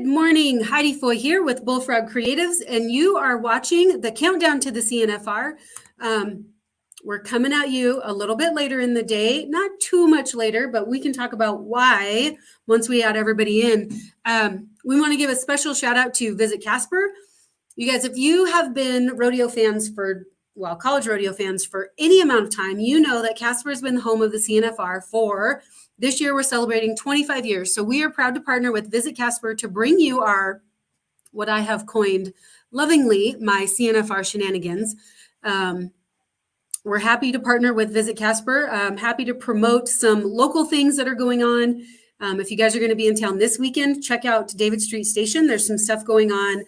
morning, Heidi Foy here with Bullfrog Creatives, and you are watching the countdown to the CNFR. We're coming at you a little bit later in the day, not too much later, but we can talk about why once we add everybody in. We want to give a special shout out to Visit Casper. You guys, if you have been rodeo fans college rodeo fans for any amount of time, you know that Casper has been the home of the CNFR for this year. We're celebrating 25 years. So we are proud to partner with Visit Casper to bring you what I have coined lovingly, my CNFR shenanigans. We're happy to partner with Visit Casper. I'm happy to promote some local things that are going on. If you guys are going to be in town this weekend, check out David Street Station. There's some stuff going on.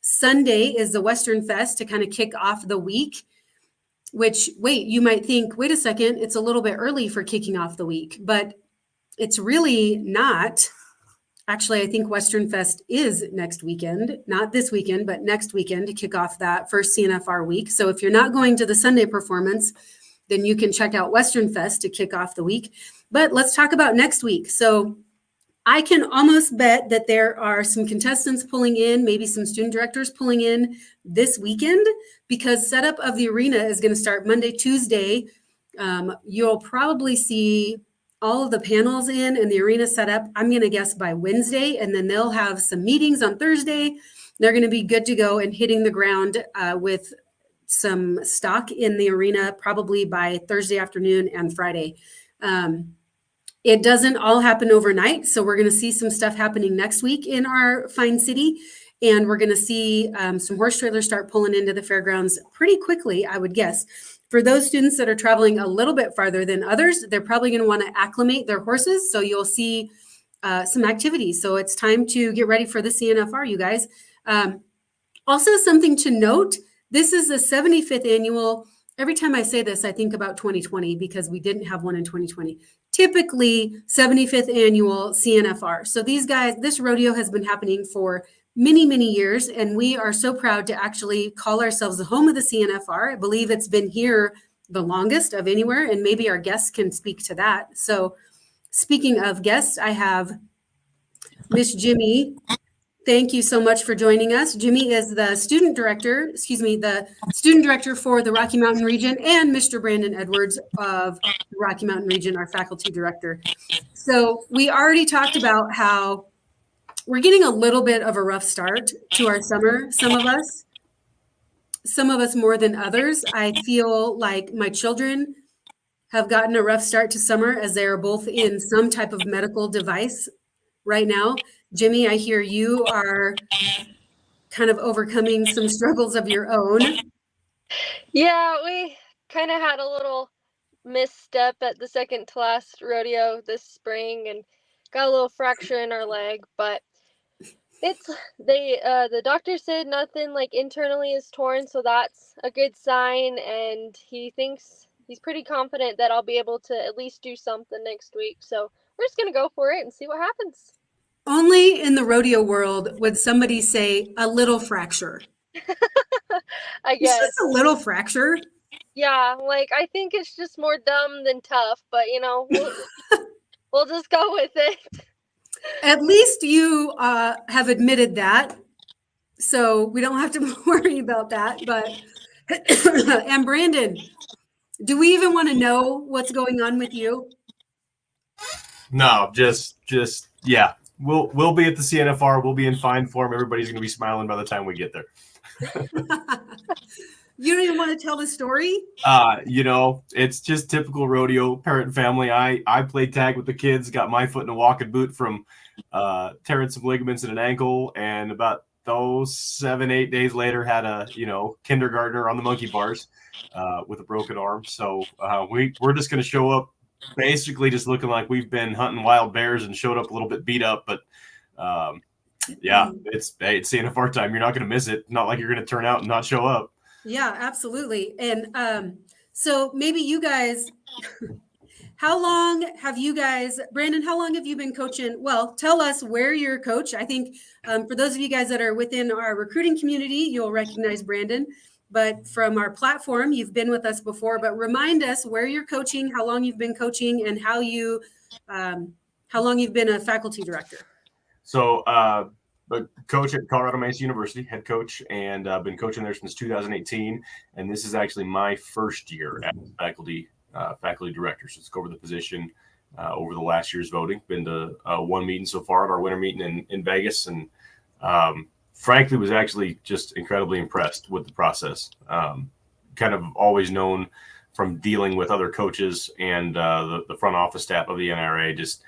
Sunday is the Western Fest to kind of kick off the week, which, you might think, wait a second, it's a little bit early for kicking off the week, but it's really not. Actually, I think Western Fest is next weekend, not this weekend, but next weekend to kick off that first CNFR week. So if you're not going to the Sunday performance, then you can check out Western Fest to kick off the week. But let's talk about next week. So I can almost bet that there are some contestants pulling in, maybe some student directors pulling in this weekend, because setup of the arena is going to start Monday, Tuesday. You'll probably see all of the panels in and the arena set up, I'm going to guess by Wednesday, and then they'll have some meetings on Thursday. They're going to be good to go and hitting the ground with some stock in the arena probably by Thursday afternoon and Friday. It doesn't all happen overnight, so we're going to see some stuff happening next week in our fine city, and we're going to see some horse trailers start pulling into the fairgrounds pretty quickly, I would guess. For those students that are traveling a little bit farther than others, they're probably going to want to acclimate their horses. So you'll see some activities. So it's time to get ready for the CNFR, you guys. Also, something to note, this is the 75th annual. Every time I say this, I think about 2020 because we didn't have one in 2020. Typically 75th annual CNFR. So these guys, this rodeo has been happening for many, many years, and we are so proud to actually call ourselves the home of the CNFR. I believe it's been here the longest of anywhere, and maybe our guests can speak to that. So speaking of guests, I have Miss Jimmy. Thank you so much for joining us. Jimmy is the student director for the Rocky Mountain region, and Mr. Brandon Edwards of the Rocky Mountain region, our faculty director. So we already talked about how we're getting a little bit of a rough start to our summer. Some of us more than others. I feel like my children have gotten a rough start to summer as they are both in some type of medical device right now. Jimmy, I hear you are kind of overcoming some struggles of your own. Yeah, we kind of had a little misstep at the second to last rodeo this spring and got a little fracture in our leg, but the doctor said nothing like internally is torn, so that's a good sign, and he's pretty confident that I'll be able to at least do something next week. So we're just gonna go for it and see what happens. Only in the rodeo world would somebody say a little fracture. I guess. It's just a little fracture. Yeah, like I think it's just more dumb than tough, but we'll just go with it. At least you have admitted that, so we don't have to worry about that. But and Brandon, do we even want to know what's going on with you? No, just yeah. We'll be at the CNFR. We'll be in fine form. Everybody's going to be smiling by the time we get there. You don't even want to tell the story? It's just typical rodeo parent family. I played tag with the kids, got my foot in a walking boot from tearing some ligaments in an ankle, and about 7-8 days later had a kindergartner on the monkey bars with a broken arm. So we're just going to show up basically just looking like we've been hunting wild bears and showed up a little bit beat up, but it's CNFR time. You're not going to miss it. Not like you're going to turn out and not show up. Yeah, absolutely. And so maybe you guys, how long have you guys, Brandon, how long have you been coaching? Well, tell us where you're coach. I think for those of you guys that are within our recruiting community, you'll recognize Brandon. But from our platform, you've been with us before, but remind us where you're coaching, how long you've been coaching, and how long you've been a faculty director. So a coach at Colorado Mesa University, head coach, and I've been coaching there since 2018. And this is actually my first year as faculty director. So let's go over the position over the last year's voting. Been to one meeting so far at our winter meeting in Vegas, and frankly was actually just incredibly impressed with the process. Kind of always known from dealing with other coaches and the front office staff of the NRA, just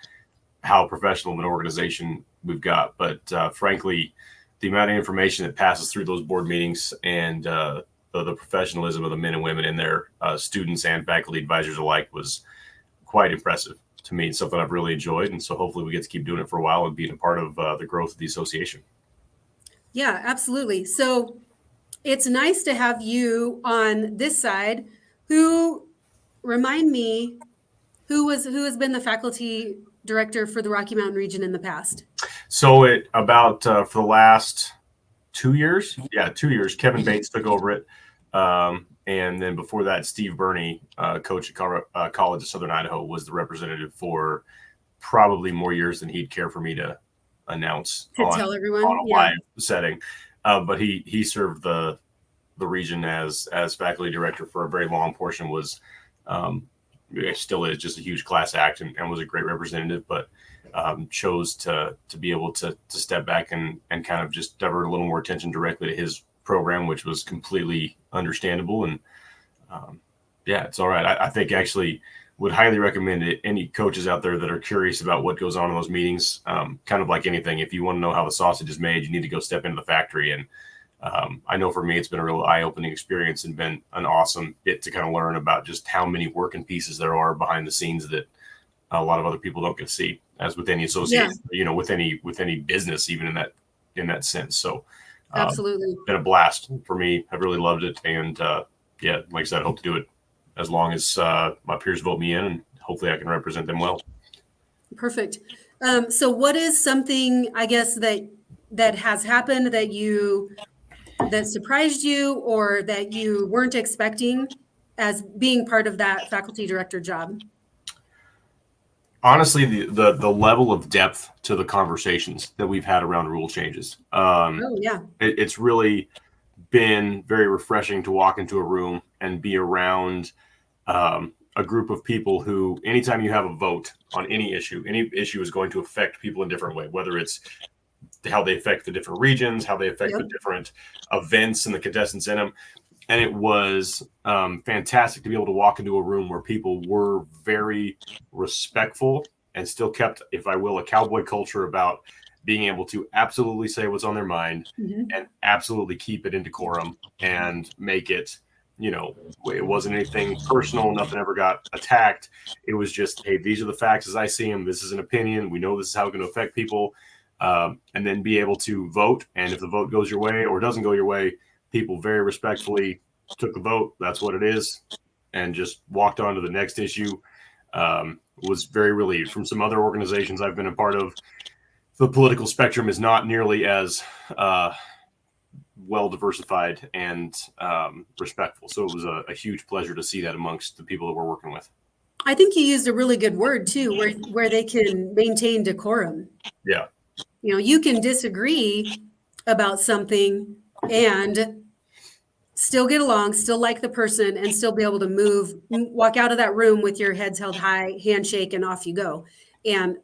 how professional of an organization we've got. But frankly, the amount of information that passes through those board meetings and the professionalism of the men and women in there, students and faculty advisors alike, was quite impressive to me. It's something I've really enjoyed. And so hopefully we get to keep doing it for a while and being a part of the growth of the association. Yeah, absolutely. So it's nice to have you on this side. Remind me, who has been the faculty director for the Rocky Mountain region in the past? So for the last 2 years, 2 years, Kevin Bates took over it. And then before that, Steve Burney, coach at College of Southern Idaho, was the representative for probably more years than he'd care for me to announce tell everyone on a live setting. But he served the region as faculty director for a very long portion, still is just a huge class act and was a great representative, but chose to be able to step back and kind of just divert a little more attention directly to his program, which was completely understandable. And it's all right. I think actually would highly recommend it. Any coaches out there that are curious about what goes on in those meetings, kind of like anything, if you want to know how the sausage is made, you need to go step into the factory. And I know for me, it's been a real eye-opening experience and been an awesome bit to kind of learn about just how many working pieces there are behind the scenes that a lot of other people don't get to see, as with any association, with any business, even in that sense. So absolutely been a blast for me. I've really loved it. And like I said, I hope to do it as long as my peers vote me in, and hopefully I can represent them well. Perfect. So what is something, I guess, that has happened that surprised you or that you weren't expecting as being part of that faculty director job? Honestly, the level of depth to the conversations that we've had around rule changes. It's really been very refreshing to walk into a room and be around a group of people who, anytime you have a vote on any issue is going to affect people in a different way, whether it's how they affect the different regions, how they affect the different events and the contestants in them. And it was fantastic to be able to walk into a room where people were very respectful and still kept, if I will, a cowboy culture about being able to absolutely say what's on their mind and absolutely keep it in decorum and make it, it wasn't anything personal. Nothing ever got attacked. It was just, hey, these are the facts as I see them. This is an opinion. We know this is how it's going to affect people. And then be able to vote. And if the vote goes your way or doesn't go your way, people very respectfully took the vote. That's what it is. And just walked on to the next issue. Was very relieved. From some other organizations I've been a part of, the political spectrum is not nearly as well diversified and respectful. So it was a huge pleasure to see that amongst the people that we're working with. I think you used a really good word too, where they can maintain decorum. Yeah. You can disagree about something and still get along, still like the person, and still be able to walk out of that room with your heads held high, handshake, and off you go. And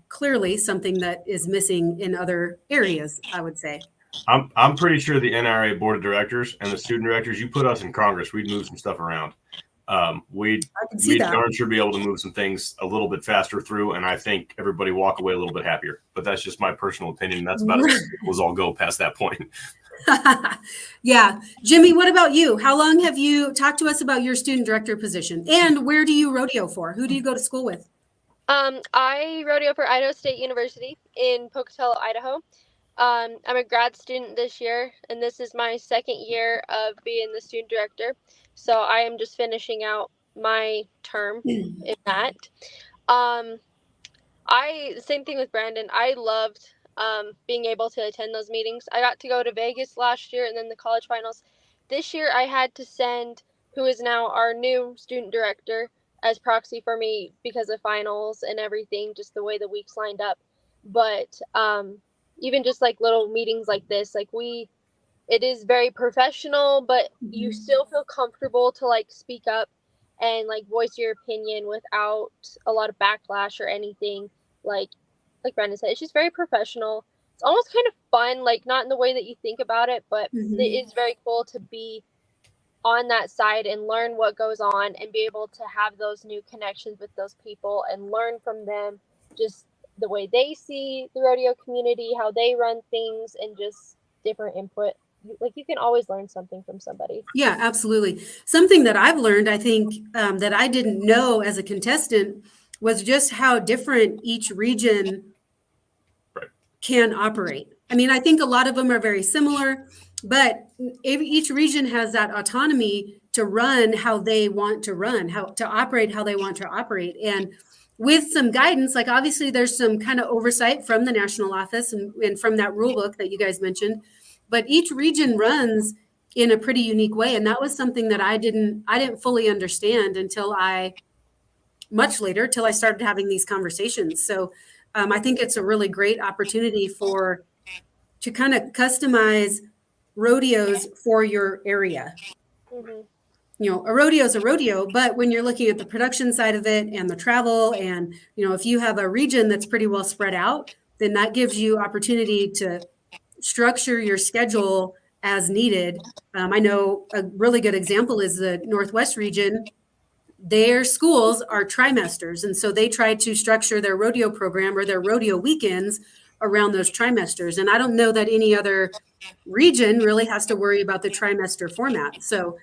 clearly something that is missing in other areas, I would say. I'm pretty sure the NRA board of directors and the student directors, you put us in Congress, we'd move some stuff around. We'd darn sure be able to move some things a little bit faster through, and I think everybody walk away a little bit happier. But that's just my personal opinion. That's about as we'll all go past that point. Yeah. Jimmy, what about you? How long have you talked to us about your student director position? And where do you rodeo for? Who do you go to school with? I rodeo for Idaho State University in Pocatello, Idaho. I'm a grad student this year, and this is my second year of being the student director. So I am just finishing out my term in that. Same thing with Brandon. I loved being able to attend those meetings. I got to go to Vegas last year and then the college finals. This year I had to send who is now our new student director as proxy for me because of finals and everything, just the way the weeks lined up. But even just like little meetings like this, like it is very professional, but you still feel comfortable to like speak up and like voice your opinion without a lot of backlash or anything. Like Brandon said, it's just very professional. It's almost kind of fun, like not in the way that you think about it, but it is very cool to be on that side and learn what goes on and be able to have those new connections with those people and learn from them, just the way they see the rodeo community, how they run things, and just different input. Like you can always learn something from somebody. Yeah, absolutely. Something that I've learned, I think, that I didn't know as a contestant was just how different each region can operate. I mean, I think a lot of them are very similar, but each region has that autonomy to run how they want to run, how to operate how they want to operate. And with some guidance, like obviously there's some kind of oversight from the national office and from that rule book that you guys mentioned, but each region runs in a pretty unique way. And that was something that I didn't fully understand until much later, till I started having these conversations. So I think it's a really great opportunity to kind of customize rodeos for your area. You know, a rodeo is a rodeo, but when you're looking at the production side of it and the travel, and if you have a region that's pretty well spread out, then that gives you opportunity to structure your schedule as needed. I know a really good example is the Northwest region. Their schools are trimesters, and so they try to structure their rodeo program or their rodeo weekends around those trimesters. And I don't know that any other region really has to worry about the trimester format. So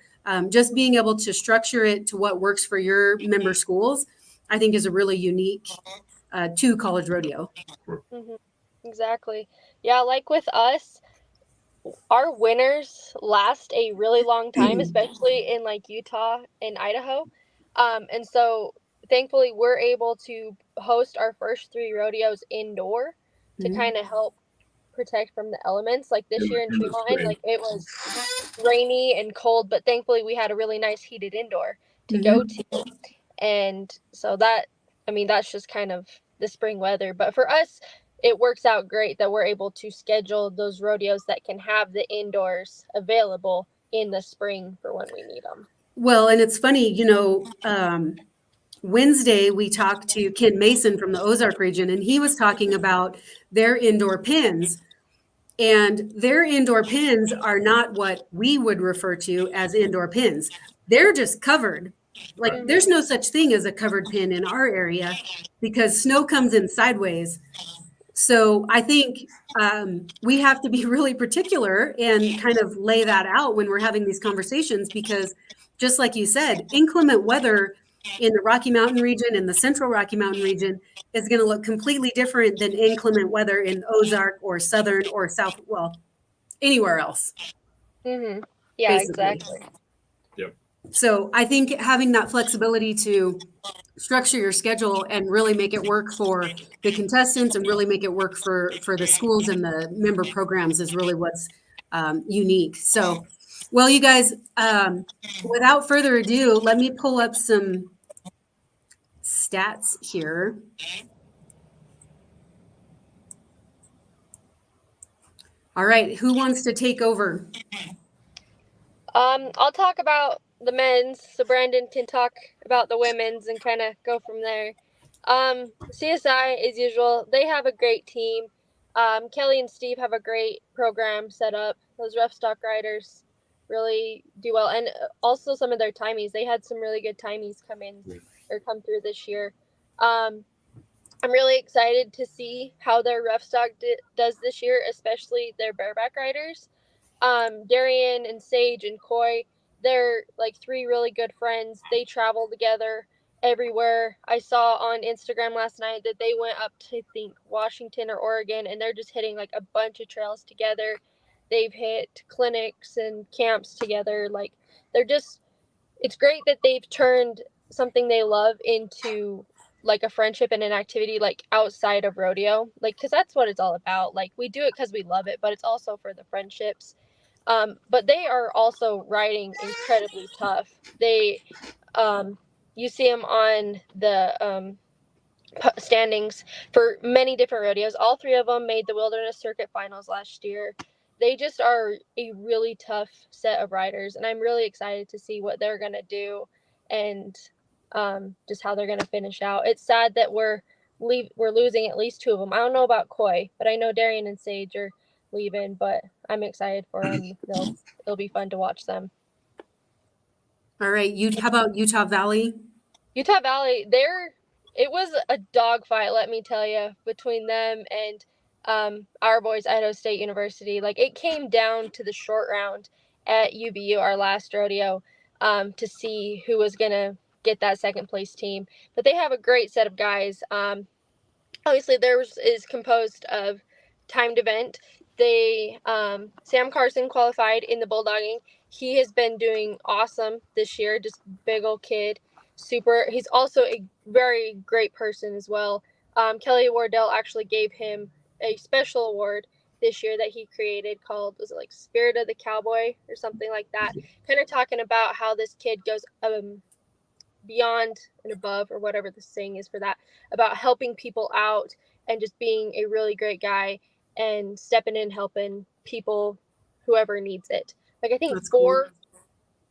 just being able to structure it to what works for your member schools, I think is a really unique to college rodeo. Exactly. Yeah, like with us, our winters last a really long time, especially in like Utah and Idaho. And so thankfully we're able to host our first 3 rodeos indoor to kind of help protect from the elements. Like this year in Tremont, like it was rainy and cold, but thankfully we had a really nice heated indoor to go to. And so that's just kind of the spring weather. But for us, it works out great that we're able to schedule those rodeos that can have the indoors available in the spring for when we need them. Well, and it's funny, Wednesday we talked to Ken Mason from the Ozark region, and he was talking about their indoor pins. And their indoor pins are not what we would refer to as indoor pins. They're just covered. Like there's no such thing as a covered pin in our area because snow comes in sideways. So I think we have to be really particular and kind of lay that out when we're having these conversations, because just like you said, inclement weather in the Rocky Mountain region and the Central Rocky Mountain region is going to look completely different than inclement weather in Ozark or Southern or South, well, anywhere else. Yeah, basically. exactly. Yep. So I think having that flexibility to structure your schedule and really make it work for the contestants and really make it work for the schools and the member programs is really what's unique. So, well, you guys, without further ado, let me pull up some stats here. All right, who wants to take over? I'll talk about the men's, so Brandon can talk about the women's and kind of go from there. CSI, as usual, they have a great team. Kelly and Steve have a great program set up. Those rough stock riders really do well, and also some of their timies. They had some really good timies come through this year. I'm really excited to see how their rough stock does this year, especially their bareback riders. Darian and Sage and Coy, they're like 3 really good friends. They travel together everywhere. I saw on Instagram last night that they went up to, I think, Washington or Oregon, and they're just hitting like a bunch of trails together. They've hit clinics and camps together. Like it's great that they've turned something they love into like a friendship and an activity like outside of rodeo, like because that's what it's all about. Like we do it because we love it, but it's also for the friendships. But they are also riding incredibly tough. They you see them on the standings for many different rodeos. All 3 of them made the Wilderness Circuit finals last year. They just are a really tough set of riders, and I'm really excited to see what they're going to do and just how they're going to finish out. It's sad that we're losing at least 2 of them. I don't know about Coy, but I know Darian and Sage are leaving, but I'm excited for them. It'll be fun to watch them. All right. How about Utah Valley? Utah Valley, it was a dogfight, let me tell you, between them and our boys, Idaho State University. Like, it came down to the short round at UVU, our last rodeo, to see who was going to get that second place team. But they have a great set of guys. Obviously, theirs is composed of timed event. Sam Carson qualified in the bulldogging. He has been doing awesome this year, just big old kid. He's also a very great person as well. Kelly Wardell actually gave him a special award this year that he created called, was it like Spirit of the Cowboy or something like that? Kind of talking about how this kid goes beyond and above, or whatever the saying is for that, about helping people out and just being a really great guy and stepping in, helping people, whoever needs it. Like, I think That's cool.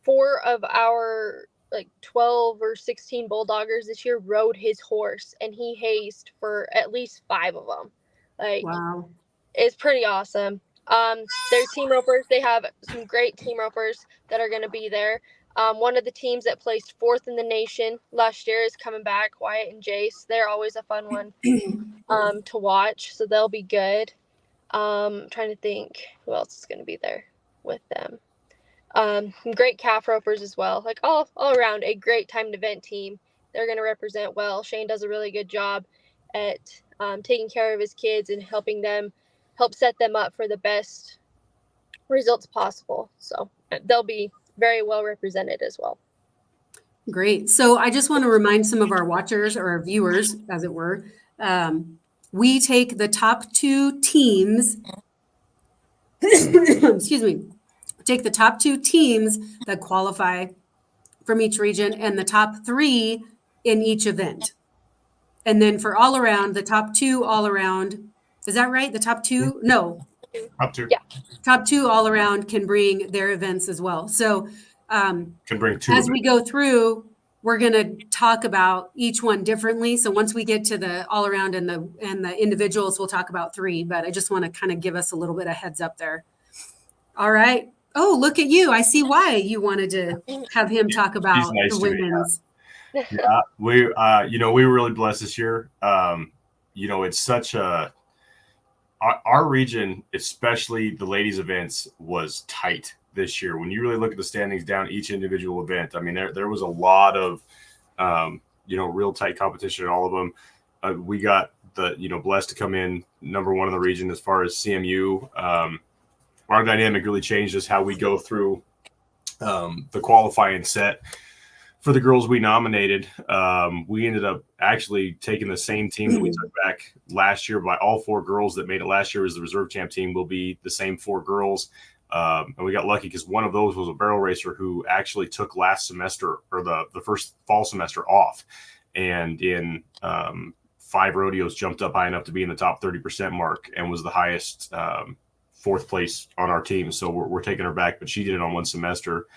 four of our like 12 or 16 bulldoggers this year rode his horse, and he hazed for at least 5 of them. Like, Wow. It's pretty awesome. Their team ropers, they have some great team ropers that are going to be there. One of the teams that placed 4th in the nation last year is coming back, Wyatt and Jace. They're always a fun one to watch, so they'll be good. I'm trying to think who else is going to be there with them. Great calf ropers as well. Like, all around a great timed event team. They're going to represent well. Shane does a really good job at taking care of his kids and help set them up for the best results possible. So they'll be very well represented as well. Great. So I just want to remind some of our watchers, or our viewers, as it were, we take the top 2 teams, excuse me, take the top 2 teams that qualify from each region and the top 3 in each event. And then for all around, the top 2 all around, is that right? The top 2? No. Top 2. Yeah. Top 2 all around can bring their events as well. So Can bring 2 as we go through, we're going to talk about each one differently. So once we get to the all around and the individuals, we'll talk about 3. But I just want to kind of give us a little bit of heads up there. All right. Oh, look at you. I see why you wanted to have him talk about nice the to me, women's. Yeah, we were really blessed this year. It's such our region, especially the ladies events, was tight this year. When you really look at the standings down each individual event, I mean, there was a lot of, real tight competition in all of them. We got blessed to come in number 1 in the region as far as CMU. Our dynamic really changed as how we go through the qualifying set. For the girls we nominated, we ended up actually taking the same team that we took back last year. By all 4 girls that made it last year as the reserve champ team will be the same 4 girls. And we got lucky because one of those was a barrel racer who actually took last semester, or the first fall semester, off. And in 5 rodeos jumped up high enough to be in the top 30% mark and was the highest 4th place on our team. So we're taking her back, but she did it on 1 semester.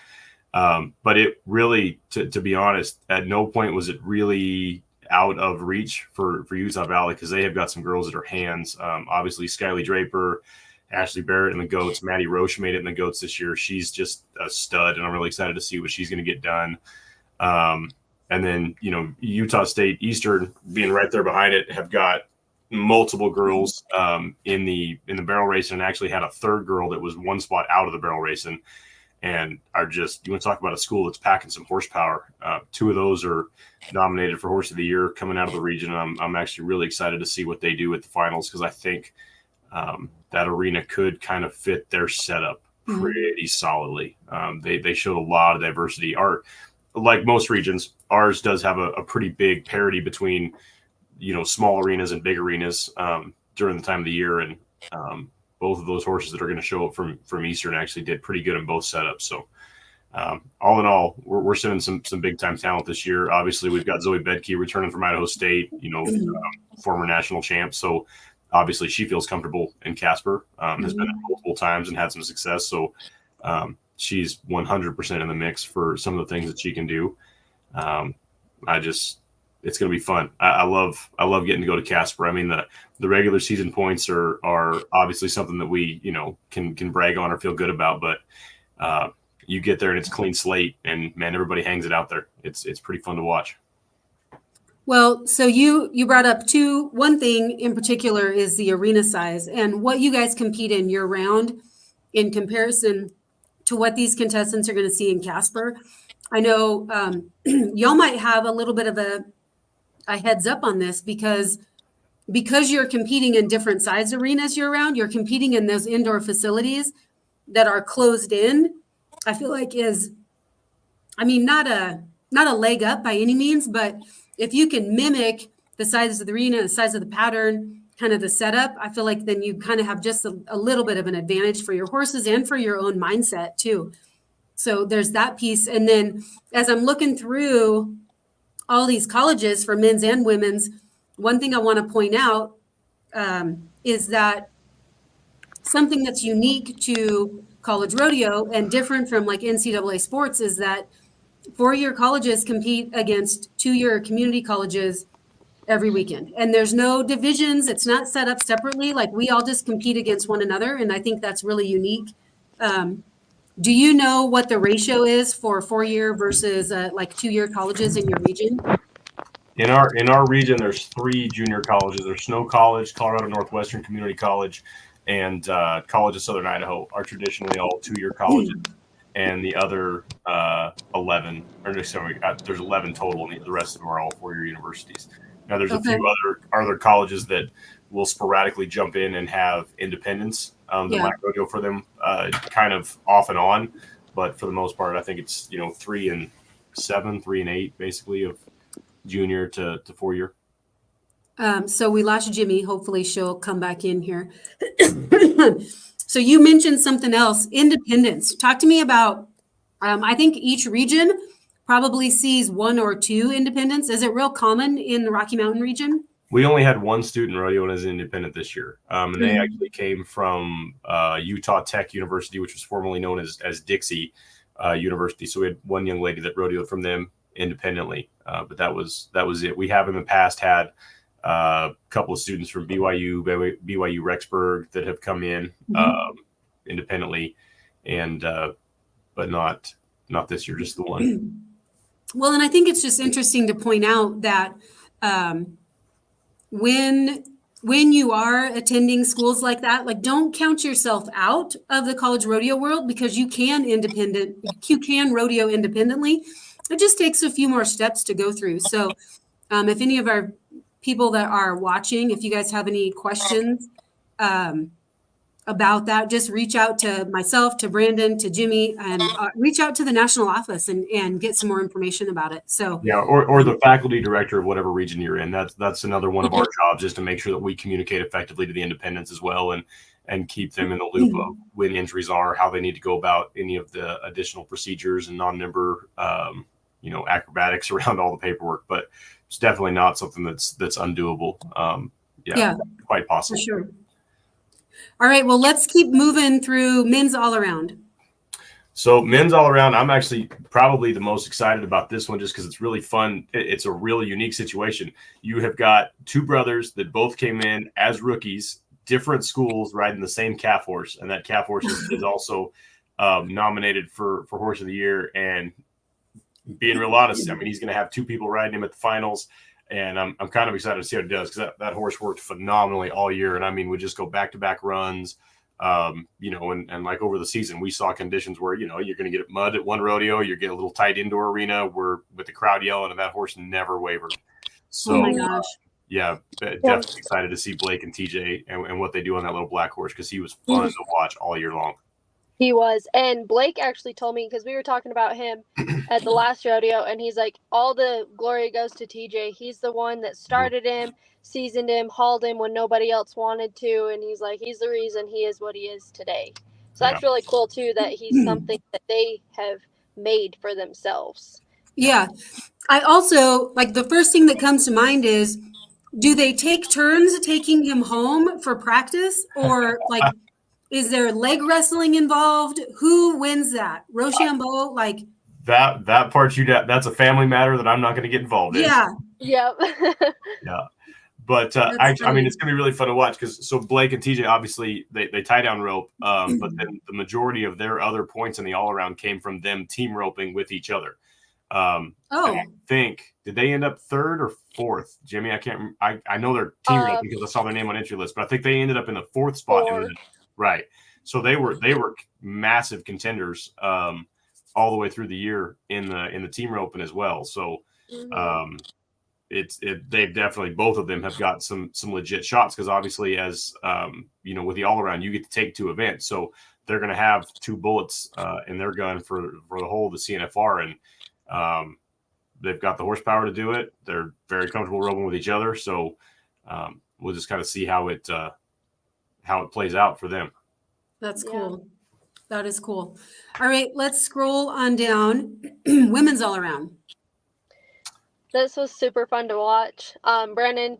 But it really, to be honest, at no point was it really out of reach for Utah Valley, because they have got some girls at her hands. Obviously, Skyly Draper, Ashley Barrett in the GOATs, Maddie Roche made it in the GOATs this year. She's just a stud, and I'm really excited to see what she's going to get done. And then, Utah State Eastern being right there behind it have got multiple girls in the barrel racing, and actually had a 3rd girl that was 1 spot out of the barrel racing. And are just, you want to talk about a school that's packing some horsepower. 2 of those are nominated for Horse of the Year coming out of the region. And I'm actually really excited to see what they do at the finals, because I think that arena could kind of fit their setup pretty solidly. They showed a lot of diversity. Like most regions, ours does have a pretty big parity between, small arenas and big arenas during the time of the year. And both of those horses that are going to show up from Eastern actually did pretty good in both setups. So all in all, we're sending some big time talent this year. Obviously, we've got Zoe Bedke returning from Idaho State, former national champ. So obviously she feels comfortable in Casper, has been there multiple times and had some success. So she's 100% in the mix for some of the things that she can do. It's going to be fun. I love getting to go to Casper. I mean, the regular season points are obviously something that we, can brag on or feel good about, but you get there and it's a clean slate, and man, everybody hangs it out there. It's pretty fun to watch. Well, so you brought up one thing in particular is the arena size and what you guys compete in year round in comparison to what these contestants are going to see in Casper. I know y'all might have a little bit of a heads up on this because you're competing in different size arenas year round. You're competing in those indoor facilities that are closed in. I feel like not a leg up by any means, but if you can mimic the size of the arena, the size of the pattern, kind of the setup, I feel like then you kind of have just a little bit of an advantage for your horses and for your own mindset too. So there's that piece. And then as I'm looking through all these colleges for men's and women's, one thing I want to point out is that something that's unique to college rodeo and different from like NCAA sports is that 4-year colleges compete against 2-year community colleges every weekend. And there's no divisions. It's not set up separately. Like we all just compete against one another. And I think that's really unique. Do you know what the ratio is for 4-year versus 2-year colleges in your region? In our region, there's 3 junior colleges. There's Snow College, Colorado Northwestern Community College, and College of Southern Idaho are traditionally all 2-year colleges. And the other 11, there's 11 total, and the rest of them are all 4-year universities. Now, there's a few other colleges that will sporadically jump in and have independents that might rodeo for them, kind of off and on. But for the most part, I think it's 3 and 7, 3 and 8, basically of junior to 4-year. So we lost Jimmy. Hopefully she'll come back in here. So you mentioned something else, independence. Talk to me about, I think each region probably sees 1 or 2 independents. Is it real common in the Rocky Mountain region? We only had 1 student rodeo as an independent this year. And they actually came from Utah Tech University, which was formerly known as Dixie University. So we had 1 young lady that rodeoed from them independently. But that was it. We have in the past had a couple of students from BYU Rexburg that have come in independently, and but not this year, just the 1. Well, and I think it's just interesting to point out that when you are attending schools like that, like don't count yourself out of the college rodeo world because you can rodeo independently. It just takes a few more steps to go through. So if any of our people that are watching, if you guys have any questions about that, just reach out to myself, to Brandon, to Jimmy, and reach out to the national office and get some more information about it. So or the faculty director of whatever region you're in. That's another one of our jobs, is to make sure that we communicate effectively to the independents as well, and keep them in the loop of when injuries are, how they need to go about any of the additional procedures and non-member acrobatics around all the paperwork. But it's definitely not something that's undoable. Quite possible. For sure. All right, well, let's keep moving through men's all around. So men's all around, I'm actually probably the most excited about this one just because it's really fun. It's a really unique situation. You have got 2 brothers that both came in as rookies, different schools, riding the same calf horse. And that calf horse is also nominated for Horse of the Year. And being real honest, I mean, he's going to have 2 people riding him at the finals. And I'm kind of excited to see how it does, because that horse worked phenomenally all year. And I mean, we just go back-to-back runs, and like over the season, we saw conditions where, you're going to get mud at one rodeo, you get a little tight indoor arena where with the crowd yelling, and that horse never wavered. So, oh my gosh. Definitely excited to see Blake and TJ and what they do on that little black horse, because he was fun to watch all year long. He was. And Blake actually told me, because we were talking about him at the last rodeo, and he's like, all the glory goes to TJ. He's the one that started him, seasoned him, hauled him when nobody else wanted to. And he's like, he's the reason he is what he is today. So that's really cool, too, that he's something that they have made for themselves. Yeah. I also, like, the first thing that comes to mind is, do they take turns taking him home for practice, or like, is there leg wrestling involved? Who wins that? Rochambeau, like that part that's a family matter that I'm not going to get involved in. yeah. Yep. Yeah. But I mean, it's going to be really fun to watch because so Blake and TJ, obviously, they tie down rope, but then the majority of their other points in the all-around came from them team roping with each other. I think, did they end up third or fourth, Jimmy? I know their team roping because I saw their name on entry list, but I think they ended up in the fourth spot. Right. So they were massive contenders all the way through the year in the team roping as well. So they've definitely, both of them have got some legit shots because obviously, as you know, with the all around, you get to take 2 events, so they're going to have 2 bullets in their gun for the whole of the CNFR, and they've got the horsepower to do it. They're very comfortable roping with each other, so we'll just kind of see how it plays out for them. That's cool. That is cool. All right, let's scroll on down. Women's all around. This was super fun to watch. Brandon,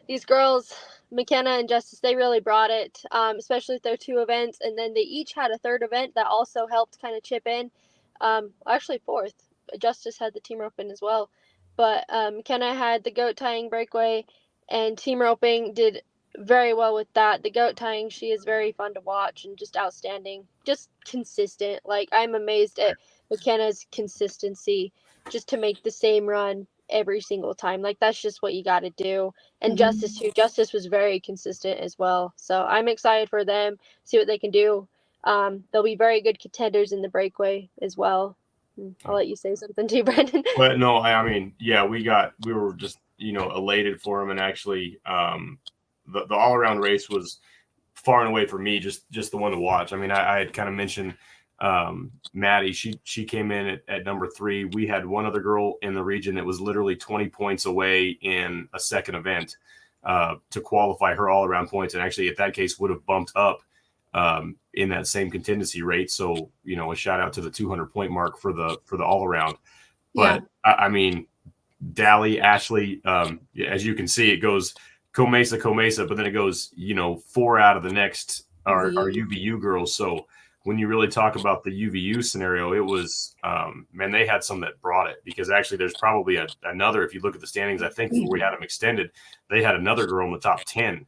these girls, McKenna and Justice, they really brought it, especially with their 2 events. And then they each had a 3rd event that also helped kind of chip in. Actually 4th. Justice had the team roping as well. But McKenna had the goat tying breakaway, and team roping did very well with that. The goat tying, she is very fun to watch and just outstanding. Just consistent. Like, I'm amazed at McKenna's consistency just to make the same run every single time. Like, that's just what you got to do. And Justice too. Justice was very consistent as well. So I'm excited for them, see what they can do. They'll be very good contenders in the breakaway as well. I'll let you say something too, Brandon. But no, I mean, yeah, we were just, you know, elated for them, and actually the all around race was far and away for me just the one to watch. I mean, I had kind of mentioned Maddie, she came in at number 3. We had one other girl in the region that was literally 20 points away in a second event to qualify her all around points, and actually at that case would have bumped up in that same contingency rate. So, you know, a shout out to the 200 point mark for the all around. But I mean, Dally, Ashley, as you can see, it goes Comesa, but then it goes, you know, 4 out of the next are UVU girls. So when you really talk about the UVU scenario, it was, man, they had some that brought it, because actually there's probably another, if you look at the standings, I think before we had them extended, they had another girl in the top 10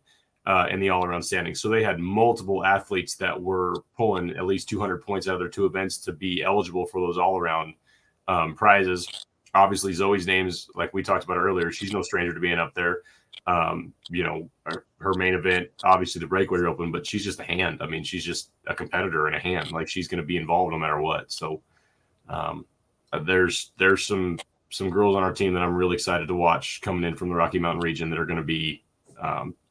in the all-around standings. So they had multiple athletes that were pulling at least 200 points out of their 2 events to be eligible for those all-around prizes. Obviously, Zoe's name's, like we talked about earlier, she's no stranger to being up there. You know, her main event, obviously the breakaway open, but she's just a hand. I mean, she's just a competitor and a hand. Like, she's going to be involved no matter what. So there's some girls on our team that I'm really excited to watch coming in from the Rocky Mountain region that are going to be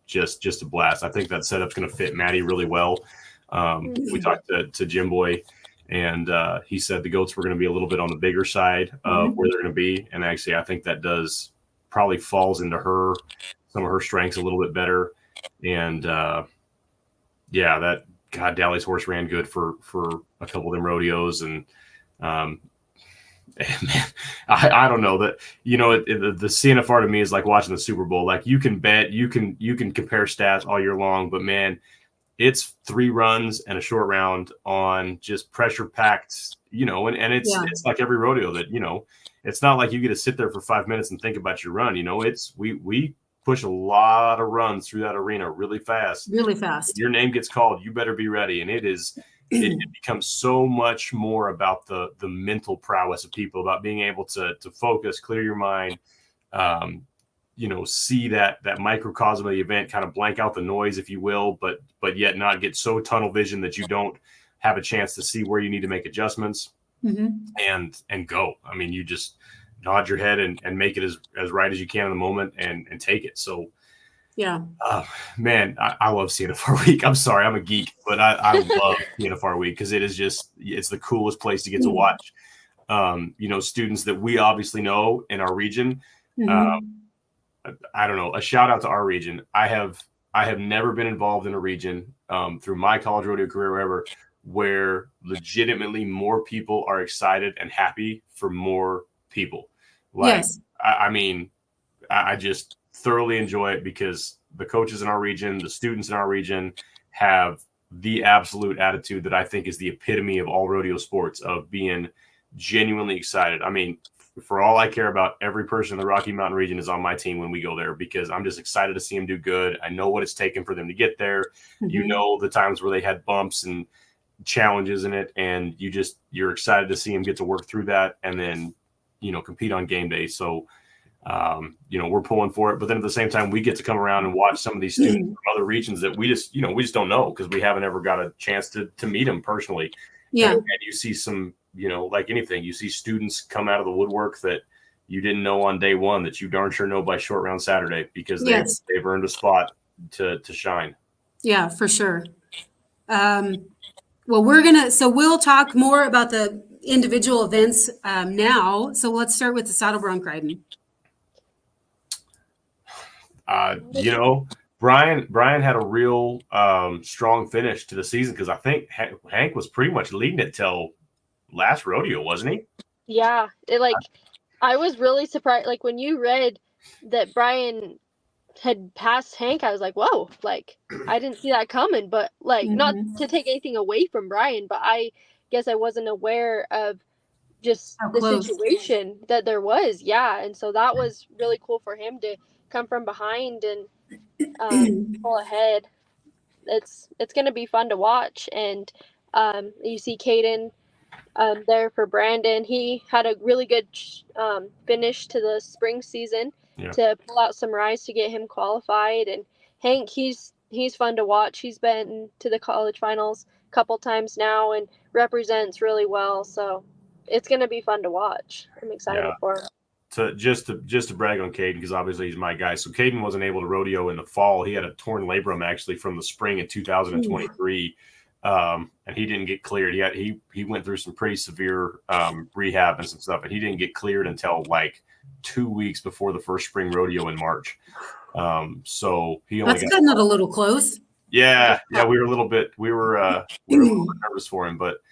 just a blast. I think that setup's going to fit Maddie really well. We talked to Jim Boy, and he said the goats were going to be a little bit on the bigger side of where they're going to be. And actually, I think that probably falls into some of her strengths a little bit better. And Dally's horse ran good for a couple of them rodeos. And man, I don't know that, you know, the CNFR to me is like watching the Super Bowl. Like, you can bet, you can compare stats all year long, but man, it's 3 runs and a short round on just pressure packed, you know, and it's like every rodeo that, you know, it's not like you get to sit there for 5 minutes and think about your run. You know, we push a lot of runs through that arena really fast. If your name gets called, you better be ready. And it becomes so much more about the mental prowess of people, about being able to focus, clear your mind, you know, see that microcosm of the event, kind of blank out the noise, if you will, but yet not get so tunnel vision that you don't have a chance to see where you need to make adjustments and go. I mean, you just nod your head and make it as right as you can in the moment and take it. So man, I love CNFR week. I'm sorry, I'm a geek, but I love CNFR week because it's the coolest place to get to watch, you know, students that we obviously know in our region. I don't know, a shout out to our region. I have never been involved in a region through my college rodeo career, wherever, where legitimately more people are excited and happy for more people. Like, Yes. I mean, I just thoroughly enjoy it because the coaches in our region, the students in our region have the absolute attitude that I think is the epitome of all rodeo sports, of being genuinely excited. I mean, for all I care about, every person in the Rocky Mountain region is on my team when we go there, because I'm just excited to see them do good. I know what it's taken for them to get there. Mm-hmm. You know, the times where they had bumps and challenges in it, and you're excited to see them get to work through that and then, you know, compete on game day. So, you know, we're pulling for it, but then at the same time, we get to come around and watch some of these students from other regions that we just don't know, because we haven't ever got a chance to meet them personally. Yeah. And you see some, you know, like anything, you see students come out of the woodwork that you didn't know on day one that you darn sure know by short round Saturday, because Yes. they've earned a spot to shine. Yeah, for sure. Well, we'll talk more about the individual events now. So let's start with the saddle bronc riding. You know, Brian had a real strong finish to the season, because I think Hank was pretty much leading it till last rodeo, wasn't he? Yeah, I was really surprised. Like, when you read that Brian had passed Hank, I was like, whoa, like, I didn't see that coming. But like, not to take anything away from Brian, but I guess I wasn't aware of just the situation that there was. Yeah, and so that was really cool for him to come from behind and pull ahead. It's going to be fun to watch. And you see Caden there for Brandon. He had a really good finish to the spring season to pull out some rides to get him qualified. And Hank, he's fun to watch. He's been to the college finals a couple times now and represents really well. So it's going to be fun to watch. I'm excited for him. So just to brag on Caden, because obviously he's my guy. So Caden wasn't able to rodeo in the fall. He had a torn labrum actually from the spring in 2023. And he didn't get cleared. He went through some pretty severe rehab and some stuff, and he didn't get cleared until like 2 weeks before the first spring rodeo in March. So he only got a little close. Yeah, we were a little bit nervous for him, but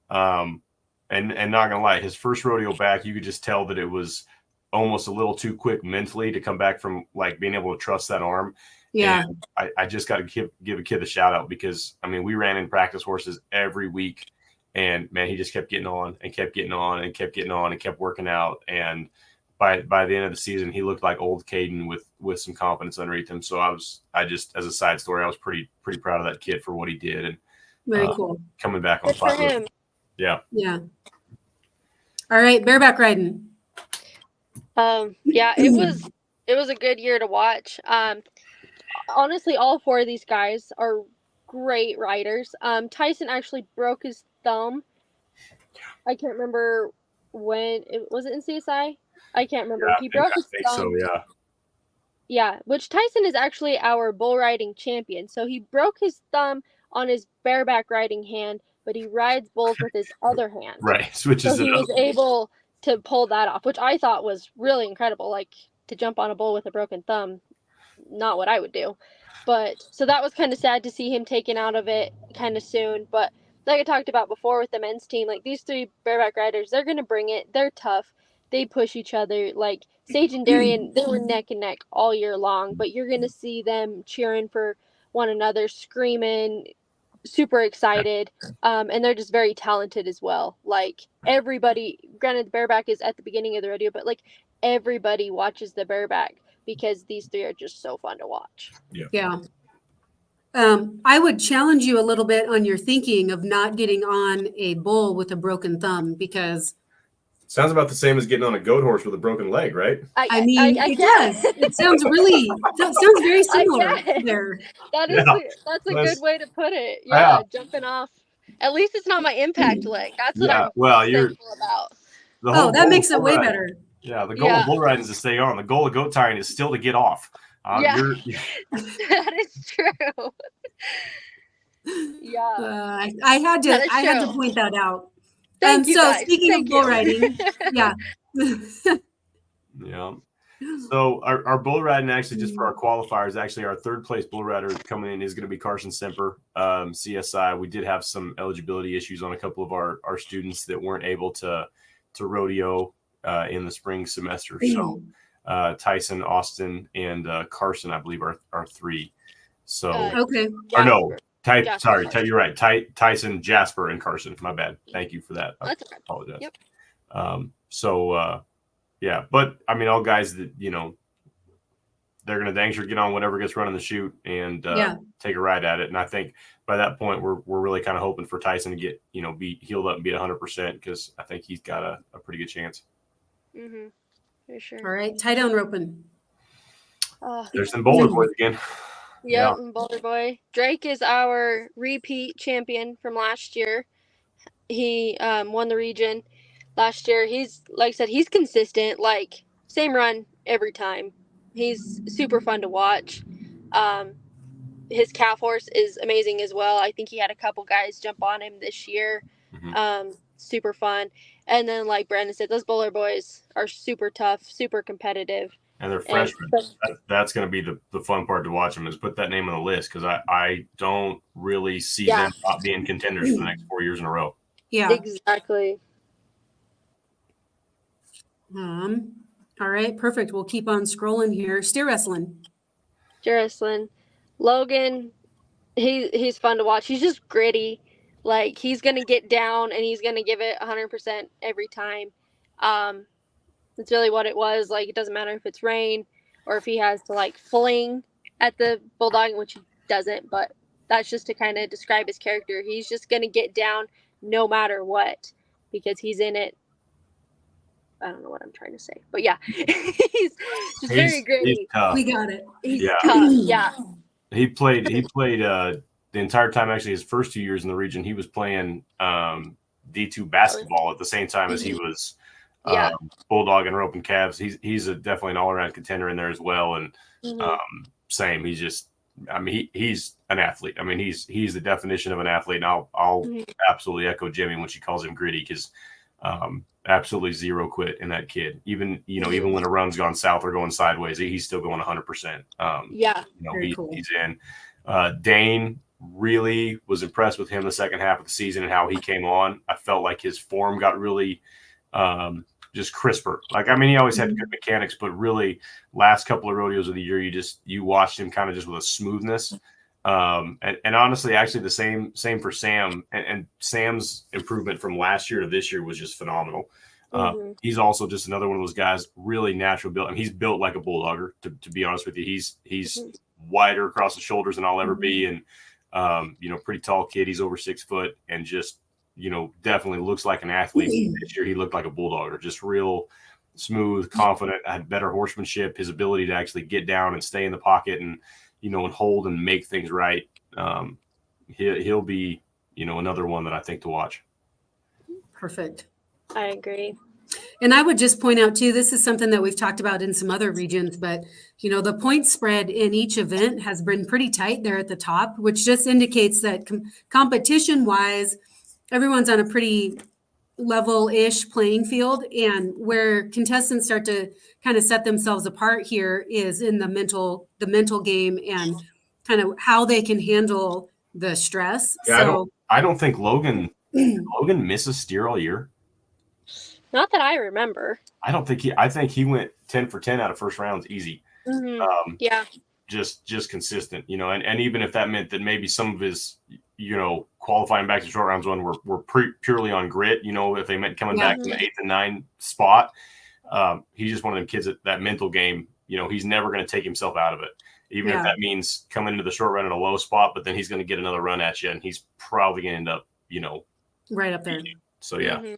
and not gonna lie, his first rodeo back, you could just tell that it was almost a little too quick mentally to come back from like being able to trust that arm. Yeah. And I just got to give a kid a shout out, because I mean, we ran in practice horses every week, and man, he just kept getting on and kept getting on and kept getting on and kept working out. And by the end of the season, he looked like old Caden with some confidence underneath him. So I just, as a side story, I was pretty proud of that kid for what he did. And very cool. Coming back on top of him. Yeah. Yeah. All right. Bareback riding. Yeah, it was a good year to watch. Honestly, all four of these guys are great riders. Tyson actually broke his thumb. I can't remember when was it in CSI? I can't remember. Yeah, he broke his thumb. So, yeah. Yeah, which Tyson is actually our bull riding champion. So he broke his thumb on his bareback riding hand, but he rides bulls with his other hand. Right, switches so he was able to pull that off, which I thought was really incredible. Like, to jump on a bull with a broken thumb, not what I would do. But so that was kind of sad to see him taken out of it kind of soon. But like I talked about before with the men's team, like these three bareback riders, they're going to bring it. They're tough. They push each other. Like Sage and Darian, they were neck and neck all year long, but you're going to see them cheering for one another, screaming, super excited. And they're just very talented as well. Like everybody, granted the bareback is at the beginning of the rodeo, but like everybody watches the bareback because these three are just so fun to watch. Yeah. I would challenge you a little bit on your thinking of not getting on a bull with a broken thumb, because sounds about the same as getting on a goat horse with a broken leg, right? I mean, it does. It sounds very similar there. That's a good way to put it. Yeah, jumping off. At least it's not my impact leg. That's what I'm thankful about. That makes it way better. Yeah, the goal of bull riding is to stay on. The goal of goat tying is still to get off. That is true. Yeah. I had to point that out. Thank you, guys. Speaking of bull riding, yeah. Yeah. So our bull riding, actually, just for our qualifiers, actually our third place bull rider coming in is going to be Carson Semper, CSI. We did have some eligibility issues on a couple of our students that weren't able to rodeo in the spring semester. So Tyson, Austin, and Carson, I believe, are three. So Okay. or no, Jasper. you're right. Tyson, Jasper, and Carson. My bad. Thank you for that. I apologize. Yep. Yeah, but I mean, all guys that they're gonna dang sure get on whatever gets run in the chute and take a ride at it. And I think by that point, we're really kind of hoping for Tyson to get be healed up and be 100%, because I think he's got a pretty good chance. For sure. All right, tie down roping. There's some Boulder boys again. Yep, and Boulder boy. Drake is our repeat champion from last year. He won the region last year. He's, like I said, he's consistent, like same run every time. He's super fun to watch. His calf horse is amazing as well. I think he had a couple guys jump on him this year. Super fun. And then, like Brandon said, those Bowler boys are super tough, super competitive. And they're freshmen. That's going to be the fun part to watch them, is put that name on the list, because I don't really see them not being contenders for the next 4 years in a row. Yeah. Exactly. All right, perfect. We'll keep on scrolling here. Steer wrestling. Logan, he's fun to watch. He's just gritty. Like, he's gonna get down and he's gonna give it 100% every time. That's really what it was. Like, it doesn't matter if it's rain or if he has to like fling at the bulldog, which he doesn't, but that's just to kind of describe his character. He's just gonna get down no matter what, because he's in it. I don't know what I'm trying to say, but yeah, he's very gritty. He's tough. We got it. He's tough. Yeah. He played the entire time. Actually, his first 2 years in the region, he was playing D2 basketball at the same time as he was bulldog and rope and calves. He's definitely an all around contender in there as well. And same, he's just, I mean, he's an athlete. I mean, he's the definition of an athlete. And I'll absolutely echo Jimmy when she calls him gritty, because absolutely zero quit in that kid. Even when a run's gone south or going sideways, he's still going 100%. Cool. He's in. Dane, really was impressed with him the second half of the season and how he came on. I felt like his form got really just crisper. Like, I mean, he always had good mechanics, but really last couple of rodeos of the year, you watched him kind of just with a smoothness. And honestly, actually the same for Sam, and Sam's improvement from last year to this year was just phenomenal. He's also just another one of those guys, really natural built. I mean, he's built like a bulldogger, to be honest with you. He's wider across the shoulders than I'll ever be. And, pretty tall kid. He's over 6 foot and just, definitely looks like an athlete. This year he looked like a bulldogger, just real smooth, confident, had better horsemanship, his ability to actually get down and stay in the pocket and, and hold and make things right. He'll be, another one that I think to watch. Perfect. I agree. And I would just point out too, this is something that we've talked about in some other regions, but the point spread in each event has been pretty tight there at the top, which just indicates that competition wise, everyone's on a pretty level-ish playing field. And where contestants start to kind of set themselves apart here is in the mental game and kind of how they can handle the stress. Yeah, so I don't think Logan misses steer all year. Not that I remember. I think he went 10 for 10 out of first rounds easy. Just consistent, and even if that meant that maybe some of his, qualifying back to short rounds one were purely on grit, if they meant coming back to the 8th and 9th spot, he's just one of them kids that mental game, he's never going to take himself out of it. Even if that means coming into the short run in a low spot, but then he's going to get another run at you and he's probably going to end up, right up there. So, yeah.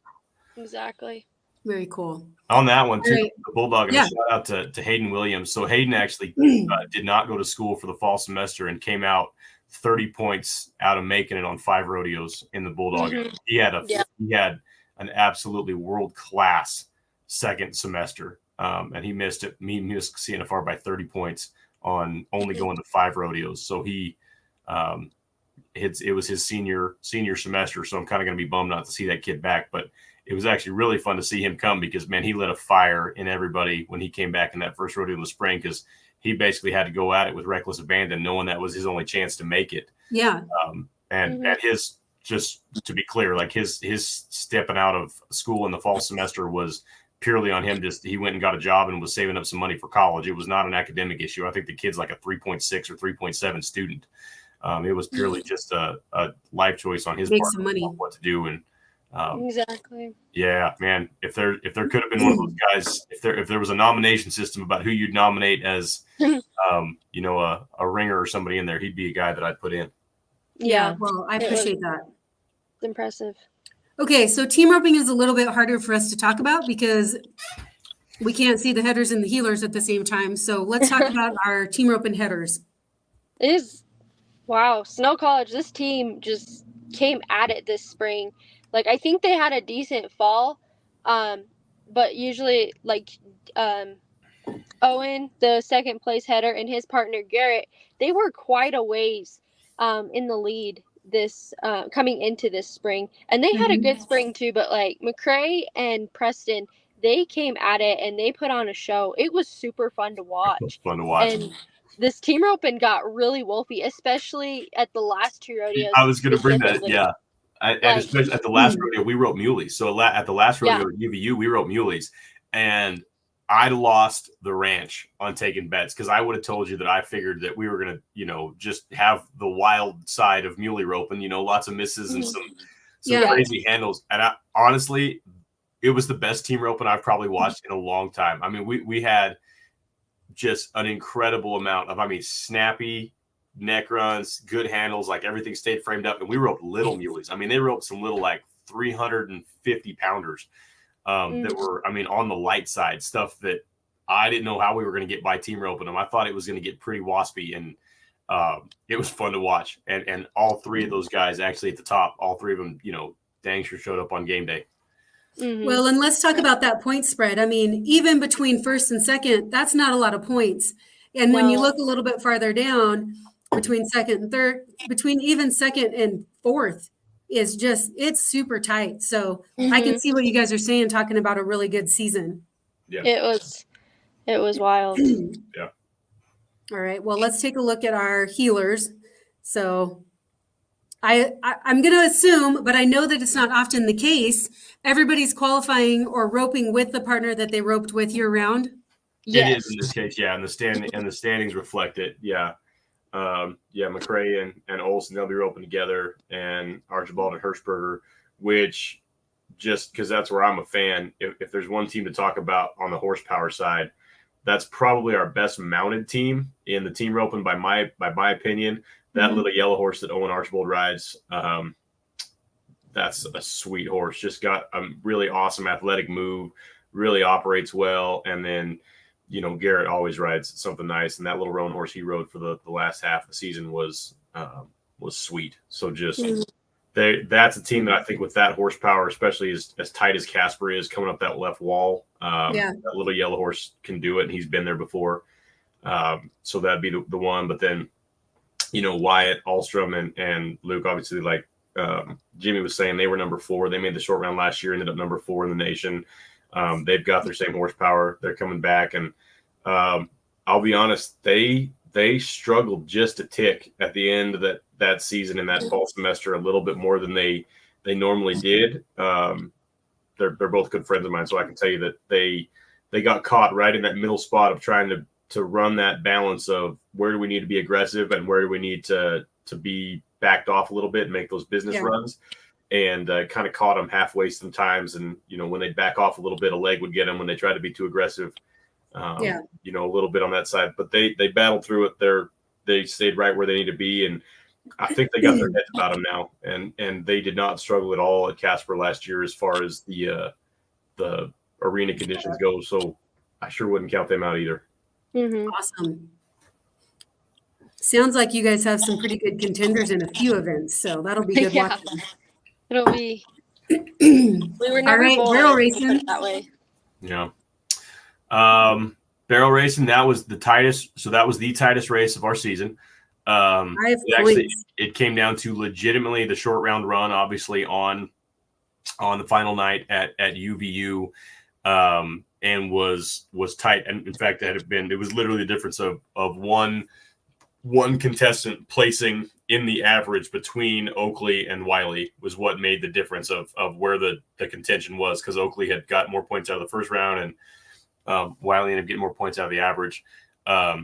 Exactly. Very cool. On that one, too, Right. the Bulldog, and a shout out to Hayden Williams. So Hayden actually did not go to school for the fall semester and came out 30 points out of making it on 5 rodeos in the Bulldog. He had an absolutely world-class second semester, and he missed it. He missed CNFR by 30 points on only going to 5 rodeos. So he it was his senior semester, so I'm kind of going to be bummed not to see that kid back. But it was actually really fun to see him come because, man, he lit a fire in everybody when he came back in that first rodeo in the spring, because he basically had to go at it with reckless abandon, knowing that was his only chance to make it. Yeah. And his, just to be clear, like his stepping out of school in the fall semester was purely on him. Just he went and got a job and was saving up some money for college. It was not an academic issue. I think the kid's like a 3.6 or 3.7 student. It was purely just a life choice on his Make part some money. of what to do. And Exactly. yeah, man, if there could have been one of those guys, if there was a nomination system about who you'd nominate as you know, a ringer or somebody in there, he'd be a guy that I'd put in. Yeah. Well, I appreciate that. It's impressive. Okay, so team roping is a little bit harder for us to talk about because we can't see the headers and the heelers at the same time. So let's talk about our team rope and headers. It is, wow, Snow College, this team just came at it this spring. Like, I think they had a decent fall, but usually, like, Owen, the second place header, and his partner Garrett, they were quite a ways in the lead this coming into this spring, and they had a good spring too. But like McCrae and Preston, they came at it and they put on a show. It was super fun to watch. Fun to watch. And this team roping got really wolfy, especially at the last two rodeos. I was going to bring that, specifically. yeah. Especially at the last rodeo, we roped muleys. So at the last rodeo at UVU, we roped muleys, and I lost the ranch on taking bets because I would have told you that I figured that we were going to, you know, just have the wild side of muley roping, you know, lots of misses and some crazy handles. And honestly, it was the best team roping I've probably watched in a long time. I mean, we had just an incredible amount of, snappy neck runs, good handles, like everything stayed framed up. And we roped little muleys. I mean, they roped some little like 350 pounders. That were, on the light side, stuff that I didn't know how we were going to get by team roping them. I thought it was going to get pretty waspy, and it was fun to watch. And all three of those guys actually at the top, all three of them, you know, dang sure showed up on game day. Well, and let's talk about that point spread. I mean, even between first and second, that's not a lot of points. And when you look a little bit farther down, between second and third, between even second and fourth, is just, it's super tight. So I can see what you guys are saying, talking about a really good season. Yeah. It was wild. Yeah. All right. Well, let's take a look at our healers. So I'm going to assume, but I know that it's not often the case, everybody's qualifying or roping with the partner that they roped with year round. It is in this case. Yeah. And the standings reflect it. Yeah. McCrae and Olsen, they'll be roping together, and Archibald and Hirschberger, which, just because that's where I'm a fan, if there's one team to talk about on the horsepower side, that's probably our best mounted team in the team roping by my opinion. That little yellow horse that Owen Archibald rides, that's a sweet horse. Just got a really awesome athletic move, really operates well, and then, you know, Garrett always rides something nice, and that little roan horse he rode for the last half of the season was sweet. So just that's a team that I think with that horsepower, especially as tight as Casper is coming up that left wall, that little yellow horse can do it, and he's been there before. So that'd be the one. But then, you know, Wyatt, Ahlstrom, and Luke, obviously, like Jimmy was saying, they were number 4. They made the short round last year, ended up number 4 in the nation. They've got their same horsepower. They're coming back, and I'll be honest, they struggled just a tick at the end of that season in that fall semester, a little bit more than they normally did. They're both good friends of mine, so I can tell you that they got caught right in that middle spot of trying to run that balance of where do we need to be aggressive and where do we need to be backed off a little bit and make those business runs. And kind of caught them halfway sometimes. And, you know, when they'd back off a little bit, a leg would get them when they tried to be too aggressive, you know, a little bit on that side. But they battled through it. They stayed right where they need to be. And I think they got their heads about them now. And they did not struggle at all at Casper last year as far as the arena conditions go. So I sure wouldn't count them out either. Awesome. Sounds like you guys have some pretty good contenders in a few events. So that'll be good watching. It'll be. We were never barrel racing. put it that way. Yeah. Barrel racing, that was the tightest. So that was the tightest race of our season. It came down to legitimately the short round run, obviously on on the final night at UVU, and was tight. And in fact, it was literally the difference of one contestant placing in the average between Oakley and Wiley was what made the difference of where the contention was, because Oakley had got more points out of the first round, and Wiley ended up getting more points out of the average.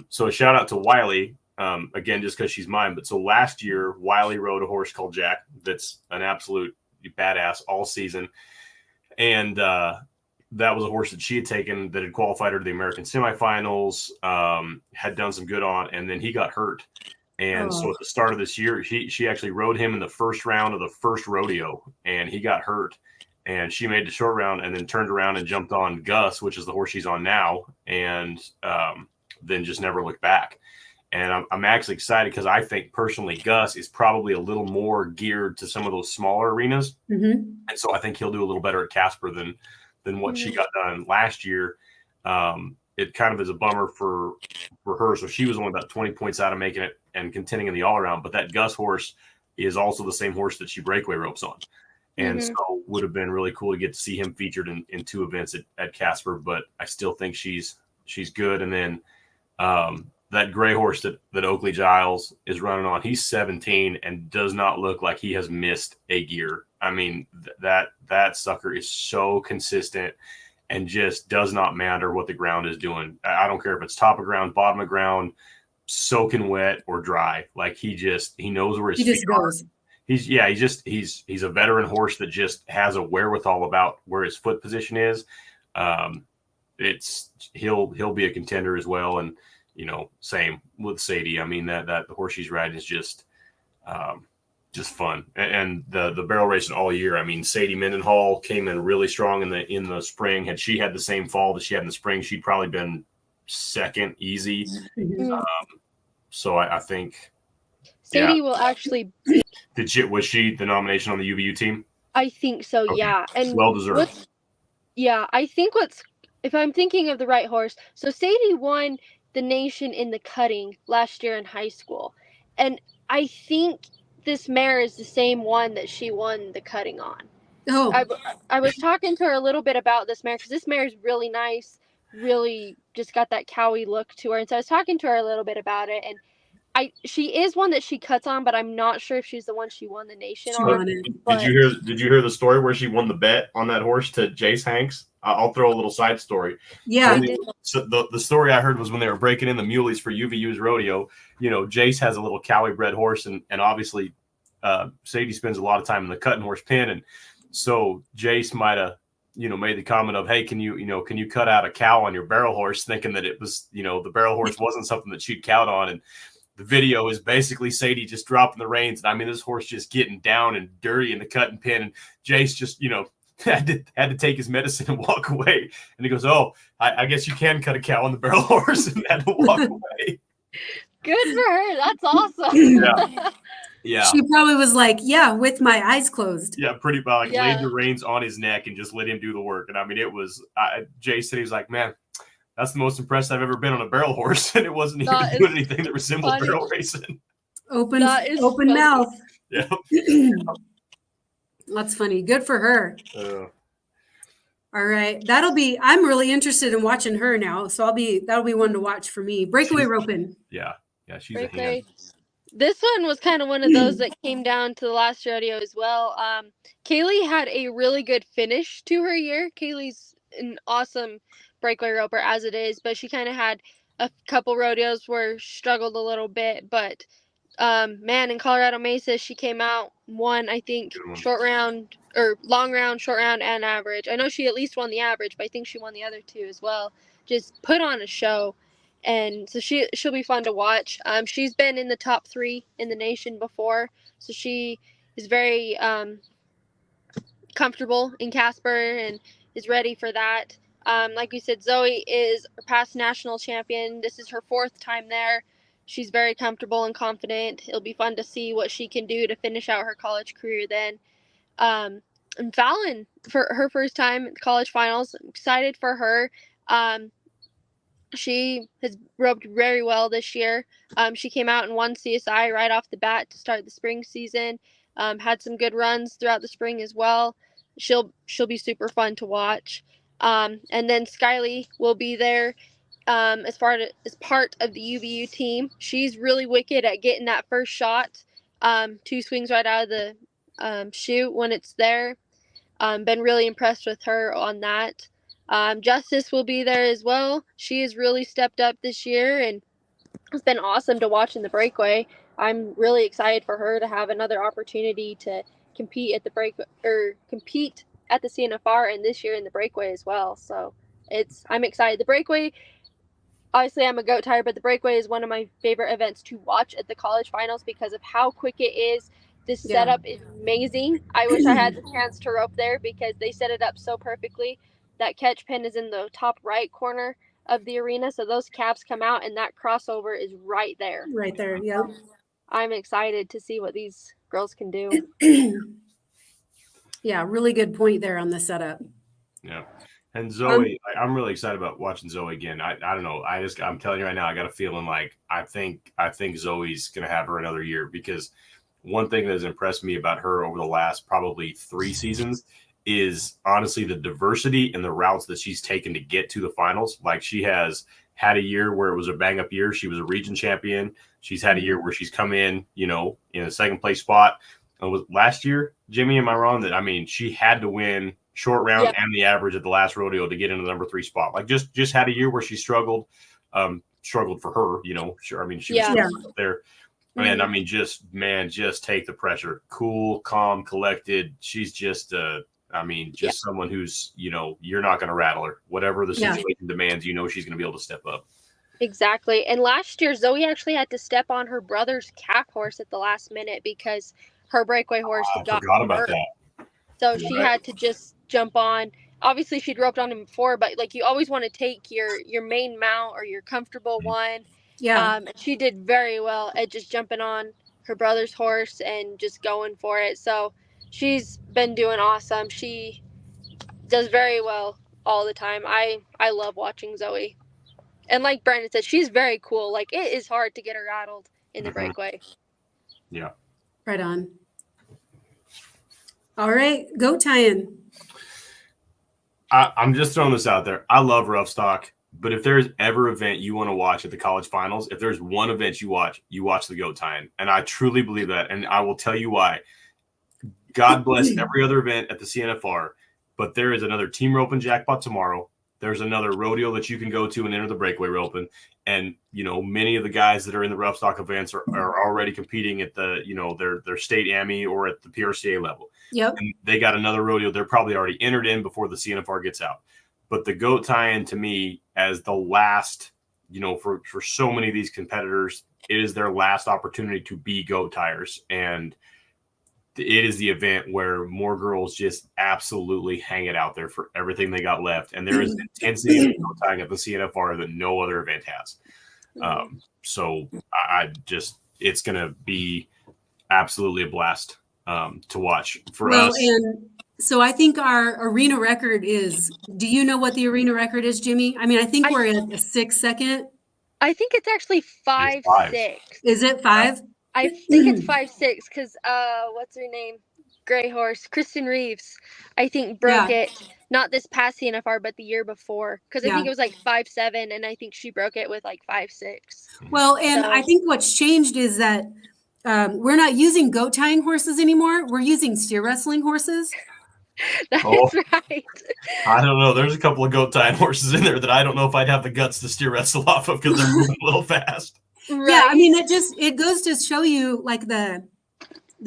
So a shout out to Wiley, again, just because she's mine. But so last year, Wiley rode a horse called Jack that's an absolute badass all season. And that was a horse that she had taken that had qualified her to the American semifinals, had done some good on, and then he got hurt. And so at the start of this year, she actually rode him in the first round of the first rodeo, and he got hurt. And she made the short round and then turned around and jumped on Gus, which is the horse she's on now, and then just never looked back. And I'm actually excited because I think personally Gus is probably a little more geared to some of those smaller arenas. Mm-hmm. And so I think he'll do a little better at Casper than what she got done last year. It kind of is a bummer for her. So she was only about 20 points out of making it and contending in the all-around. But that Gus horse is also the same horse that she breakaway ropes on. And so would have been really cool to get to see him featured in two events at Casper. But I still think she's good. And then that gray horse that Oakley Giles is running on, he's 17 and does not look like he has missed a gear. I mean, that sucker is so consistent and just does not matter what the ground is doing. I don't care if it's top of ground, bottom of ground, soaking wet or dry. Like he knows where his feet are. He's a veteran horse that just has a wherewithal about where his foot position is. He'll be a contender as well. And same with Sadie. I mean, that the horse she's riding is just fun. And the barrel racing all year. I mean, Sadie Mendenhall came in really strong in the spring. Had she had the same fall that she had in the spring, she'd probably been second easy. Mm-hmm. So I think Sadie will actually. Was she the nomination on the UVU team? I think so. Okay. Yeah, and well deserved. I think if I'm thinking of the right horse. So Sadie won the nation in the cutting last year in high school, and I think this mare is the same one that she won the cutting on. I was talking to her a little bit about this mare because this mare is really nice, really just got that cowy look to her, and so I was talking to her a little bit about it, and she is one that she cuts on, but I'm not sure if she's the one she won the nation on. Did you hear the story where she won the bet on that horse to Jace Hanks? I'll throw a little side story. Yeah. So the story I heard was when they were breaking in the muleys for UVU's rodeo. Jace has a little cowy bred horse, and obviously Sadie spends a lot of time in the cutting horse pen, and so Jace might have made the comment of, hey, can you cut out a cow on your barrel horse, thinking that it was the barrel horse wasn't something that she'd cowed on. And the video is basically Sadie just dropping the reins. And I mean, this horse just getting down and dirty in the cutting pen. And Jace just, had to take his medicine and walk away. And he goes, oh, I guess you can cut a cow on the barrel horse, and had to walk away. Good for her. That's awesome. Yeah. She probably was like, yeah, with my eyes closed. Yeah, pretty much. Laid the reins on his neck and just let him do the work. And I mean, it was, Jace said he was like, man, that's the most impressed I've ever been on a barrel horse, and it wasn't even doing anything that resembled barrel racing. Open mouth. Yeah. That's funny. Good for her. All right. I'm really interested in watching her now. So that'll be one to watch for me. Breakaway roping. Yeah. Yeah. She's a hand. This one was kind of one of those that came down to the last rodeo as well. Kaylee had a really good finish to her year. Kaylee's an awesome breakaway roper as it is, but she kind of had a couple rodeos where she struggled a little bit. But in Colorado Mesa, she came out, won, I think, short round or long round, short round, and average. I know she at least won the average, but I think she won the other two as well. Just put on a show. And so she'll be fun to watch. She's been in the top 3 in the nation before, so she is very comfortable in Casper and is ready for that. Like we said, Zoe is a past national champion. This is her 4th time there. She's very comfortable and confident. It'll be fun to see what she can do to finish out her college career then. And Fallon, for her first time at college finals, I'm excited for her. She has roped very well this year. She came out and won CSI right off the bat to start the spring season. Had some good runs throughout the spring as well. she'll be super fun to watch. And then Skylie will be there as part of the UVU team. She's really wicked at getting that first shot, 2 swings right out of the chute when it's there. Been really impressed with her on that. Justice will be there as well. She has really stepped up this year, and it's been awesome to watch in the breakaway. I'm really excited for her to have another opportunity to compete at the CNFR, and this year in the breakaway as well. So I'm excited. The breakaway, obviously I'm a goat tire, but the breakaway is one of my favorite events to watch at the college finals because of how quick it is. This setup is amazing. I wish I had the chance to rope there because they set it up so perfectly. That catch pin is in the top right corner of the arena, so those caps come out and that crossover is right there. Right there, yeah. I'm excited to see what these girls can do. Yeah, really good point there on the setup. Yeah. And Zoe, I'm really excited about watching Zoe again. I don't know. I'm telling you right now, I got a feeling like I think Zoe's gonna have her another year, because one thing that has impressed me about her over the last probably 3 seasons is honestly the diversity in the routes that she's taken to get to the finals. Like, she has had a year where it was a bang up year. She was a region champion. She's had a year where she's come in, in a second place spot. Was last year, Jimmy, am I wrong? That, I mean, she had to win short round and the average at the last rodeo to get into the number 3 spot. Like, just had a year where she struggled for her, sure. I mean, she was up there. And I mean, just take the pressure. Cool, calm, collected. She's just someone who's, you're not going to rattle her. Whatever the situation demands, she's going to be able to step up. Exactly. And last year, Zoe actually had to step on her brother's calf horse at the last minute because her breakaway horse got forgot about that. So she had to just jump on. Obviously, she'd roped on him before, but like, you always want to take your main mount or your comfortable one. Yeah. And she did very well at just jumping on her brother's horse and just going for it. So she's been doing awesome. She does very well all the time. I love watching Zoe. And like Brandon said, she's very cool. Like, it is hard to get her rattled in the breakaway. Yeah. Right on. All right, goat tying. I'm just throwing this out there. I love rough stock, but if there's ever an event you want to watch at the college finals, if there's one event you watch the goat tying. And I truly believe that. And I will tell you why. God bless every other event at the CNFR, but there is another team roping jackpot tomorrow. There's another rodeo that you can go to and enter the breakaway roping. And, many of the guys that are in the rough stock events are already competing at the, their state AMI or at the PRCA level. Yep. And they got another rodeo they're probably already entered in before the CNFR gets out. But the goat tie-in, to me, as the last, for so many of these competitors, it is their last opportunity to be goat tires. And it is the event where more girls just absolutely hang it out there for everything they got left. And there is an intensity in goat tying at the CNFR that no other event has. So it's going to be absolutely a blast to watch for us. And so I think our arena record is, do you know what the arena record is, Jimmy? I mean, I think we're at a 6 second. I think it's actually 5'6". Is it 5? I think it's 5'6" because what's her name? Gray horse, Kristen Reeves, I think broke it, not this past CNFR, but the year before, because I think it was like 5'7", and I think she broke it with like 5'6". Well, and I think what's changed is that we're not using goat tying horses anymore. We're using steer wrestling horses. That's right. I don't know. There's a couple of goat tying horses in there that I don't know if I'd have the guts to steer wrestle off of because they're moving a little fast. Right. Yeah, I mean, it goes to show you like the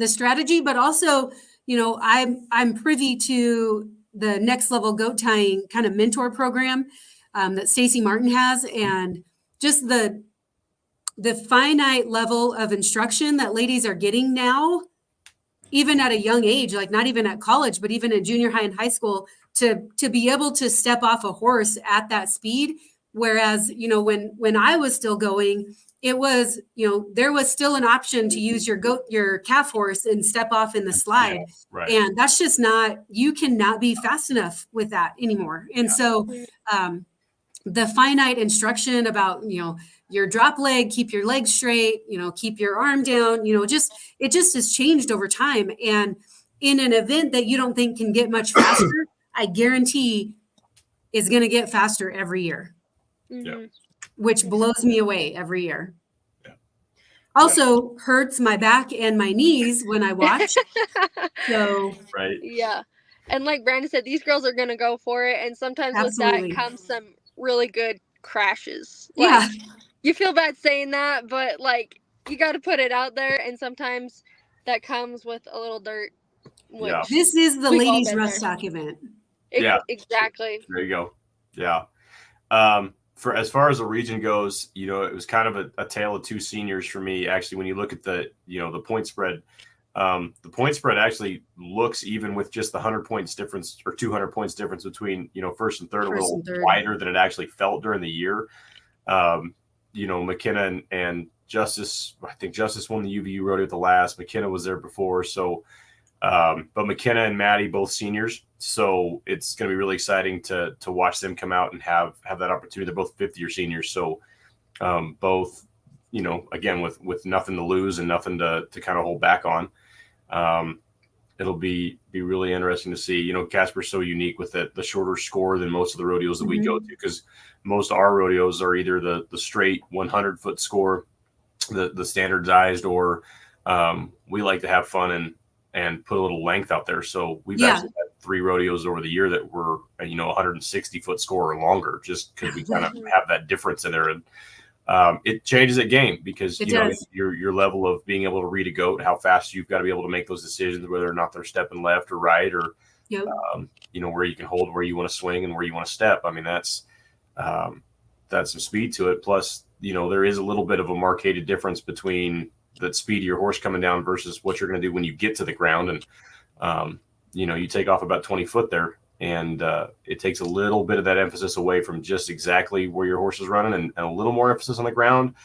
strategy, but also, I'm privy to the next level goat tying kind of mentor program that Stacey Martin has, and just the finite level of instruction that ladies are getting now, even at a young age, like not even at college, but even in junior high and high school, to be able to step off a horse at that speed. Whereas, when I was still going, it was, there was still an option to use your calf horse and step off in the slide. Yeah, right. And that's just you cannot be fast enough with that anymore. And so the finite instruction about, your drop leg, keep your leg straight, keep your arm down, it just has changed over time. And in an event that you don't think can get much faster, I guarantee is going to get faster every year, Mhm. which blows me away every year. Yeah. Also hurts my back and my knees when I watch. So Right. Yeah. And like Brandon said, these girls are gonna go for it, and sometimes with that absolutely. comes some really good crashes. Yeah. Like, you feel bad saying that, but like you got to put it out there, and sometimes that comes with a little dirt. Which Yeah. This is the we've all ladies' been there. rough stock event. Yeah. Exactly. There you go. Yeah. For as far as the region goes, you know, it was kind of a tale of two seniors for me. Actually, when you look at the, you know, the point spread, the point spread actually looks, even with just the 100 points difference or 200 points difference between, you know, first and third, a little wider than it actually felt during the year. You know, McKenna and Justice, I think Justice won the UVU rodeo at the last. McKenna was there before. So, but McKenna and Maddie, both seniors. So it's going to be really exciting to watch them come out and have that opportunity. They're both fifth-year seniors. So both, you know, again, with nothing to lose and nothing to kind of hold back on. It'll be really interesting to see. You know, Casper's so unique with the shorter score than most of the rodeos that we go to, because most of our rodeos are either the straight 100-foot score, the standardized, or we like to have fun and put a little length out there. So we've actually had 3 rodeos over the year that were, you know, 160-foot score or longer, just because we kind of have that difference in there. And it changes a game, because you know your level of being able to read a goat, how fast you've got to be able to make those decisions, whether or not they're stepping left or right, or you know, where you can hold, where you want to swing, and where you want to step. I mean, that's some speed to it. Plus, you know, there is a little bit of a marked difference between the speed of your horse coming down versus what you're going to do when you get to the ground. And you know, you take off about 20 foot there, and it takes a little bit of that emphasis away from just exactly where your horse is running, and a little more emphasis on the ground.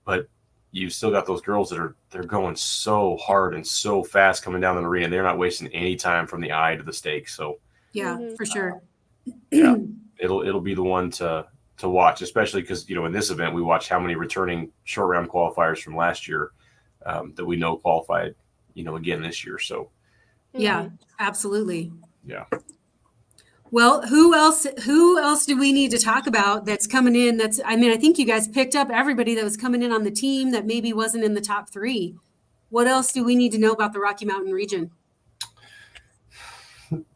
But you've still got those girls they're going so hard and so fast coming down the arena. They're not wasting any time from the eye to the stake. So for sure. Yeah, it'll be the one to watch, especially because, you know, in this event we watched how many returning short round qualifiers from last year that we know qualified, you know, again this year. So yeah, absolutely. Yeah. Well, who else do we need to talk about that's coming in? I mean, I think you guys picked up everybody that was coming in on the team that maybe wasn't in the top 3. What else do we need to know about the Rocky Mountain region?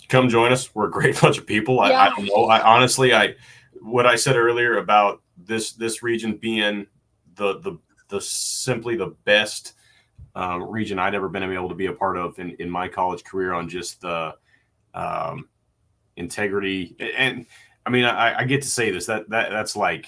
Come join us. We're a great bunch of people. I don't know. Honestly, what I said earlier about this region being the simply the best region I'd ever been able to be a part of in my college career, on just the integrity. And I mean, I get to say this, that's like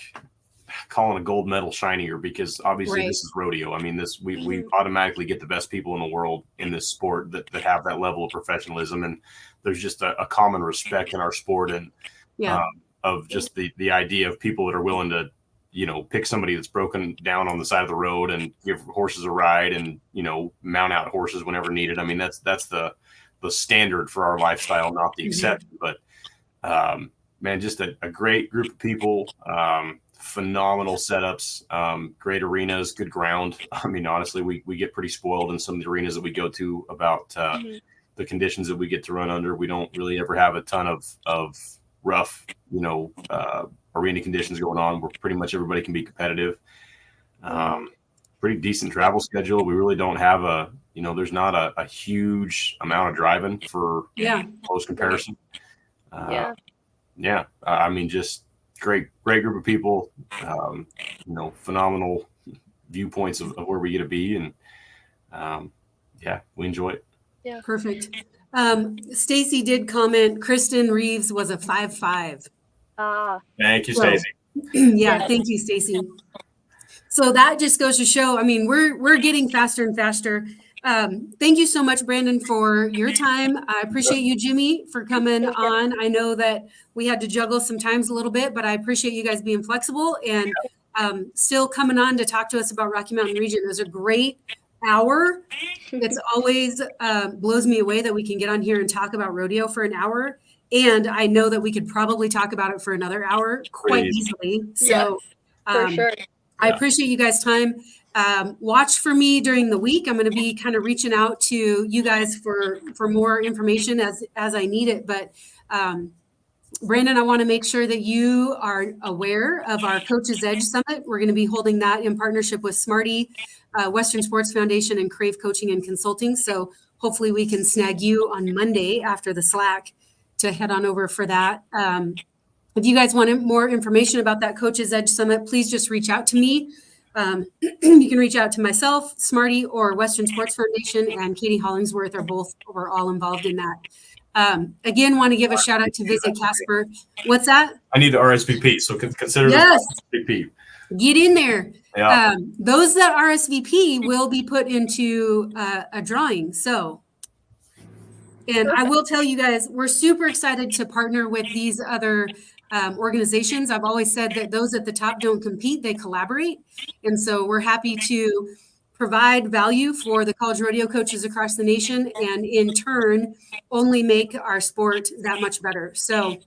calling a gold medal shinier, because obviously this is rodeo. I mean, we automatically get the best people in the world in this sport that have that level of professionalism, and there's just a common respect in our sport, and of just the idea of people that are willing to, you know, pick somebody that's broken down on the side of the road and give horses a ride, and, you know, mount out horses whenever needed. I mean, that's the standard for our lifestyle, not the exception. But man, just a great group of people, phenomenal setups, great arenas, good ground. I mean, honestly, we get pretty spoiled in some of the arenas that we go to about the conditions that we get to run under. We don't really ever have a ton of rough, you know, arena conditions going on, where pretty much everybody can be competitive. Pretty decent travel schedule. We really don't have there's not a huge amount of driving for close comparison. I mean, just great group of people, you know, phenomenal viewpoints of where we get to be. And we enjoy it. Yeah. Perfect. Stacy did comment, Kristen Reeves was a 5.5. Thank you, Stacy. Thank you, Stacy. So that just goes to show, I mean, we're getting faster and faster. Thank you so much, Brandon, for your time. I appreciate you, Jimmy, for coming on. I know that we had to juggle some times a little bit, but I appreciate you guys being flexible and still coming on to talk to us about Rocky Mountain region. It was a great hour. It's always blows me away that we can get on here and talk about rodeo for an hour. And I know that we could probably talk about it for another hour quite easily. So for sure. I appreciate you guys' time. Watch for me during the week. I'm going to be kind of reaching out to you guys for more information as I need it. But Brandon, I want to make sure that you are aware of our Coach's Edge Summit. We're going to be holding that in partnership with Smarty, Western Sports Foundation, and Crave Coaching and Consulting. So hopefully we can snag you on Monday after the Slack to head on over for that. If you guys want more information about that Coach's Edge Summit, please just reach out to me. You can reach out to myself, Smarty, or Western Sports Foundation, and Katie Hollingsworth we're all involved in that. Again, want to give a shout out to Visit Casper. What's that? I need the RSVP, so consider yes. the RSVP. Get in there. Yeah. Those that RSVP will be put into a drawing. So, and I will tell you guys, we're super excited to partner with these other organizations. I've always said that those at the top don't compete, they collaborate. And so we're happy to provide value for the college rodeo coaches across the nation, and in turn, only make our sport that much better. So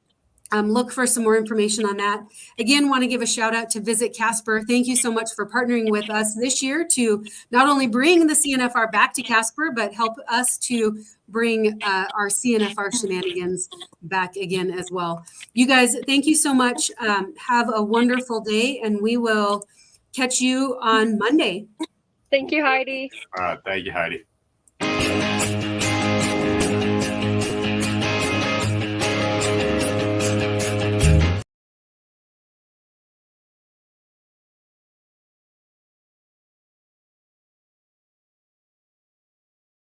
look for some more information on that. Again, want to give a shout out to Visit Casper. Thank you so much for partnering with us this year to not only bring the CNFR back to Casper, but help us to bring our CNFR shenanigans back again as well. You guys, thank you so much. Have a wonderful day, and we will catch you on Monday. Thank you, Heidi. All right. Thank you, Heidi.